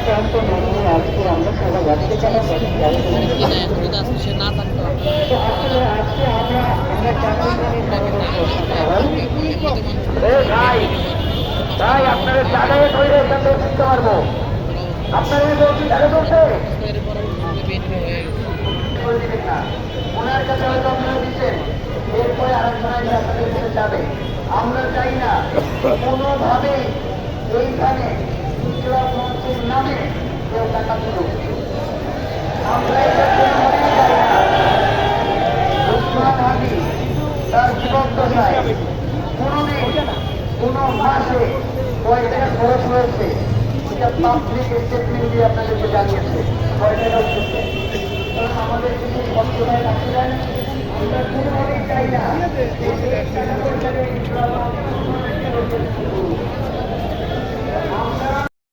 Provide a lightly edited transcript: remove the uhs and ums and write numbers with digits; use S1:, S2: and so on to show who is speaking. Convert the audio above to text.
S1: আক্রান্ত নিয়ে আজকে আমরা সারা রাজ্যে কেন আসলে আজকে আমরা ভাই ভাই আপনারা জানাই ধরে এখান থেকে বুঝতে পারবো আপনারা বলছি জানে বলছে ওনার কাছে হয়তো আপনারা দিচ্ছেন এরপরে আরেকজনের আপনাদের কাছে যাবে আমরা চাই না কোনোভাবেই এইখানে বিপ্লব মঞ্চের নামে কেউ টাকা তুলুক আমরা এটা কোনোভাবেই চাই না উসমান হাদি তার জীবদ্দশায় কোনোদিন কোনো মাসে কয় টাকা খরচ হয়েছে এটা পাবলিক স্টেটমেন্ট দিয়ে আপনাদেরকে জানিয়েছে কয় টাকা উঠেছে আমাদের কিছু কষ্ট হয় রাখতে আমরা কোনোভাবেই চাই না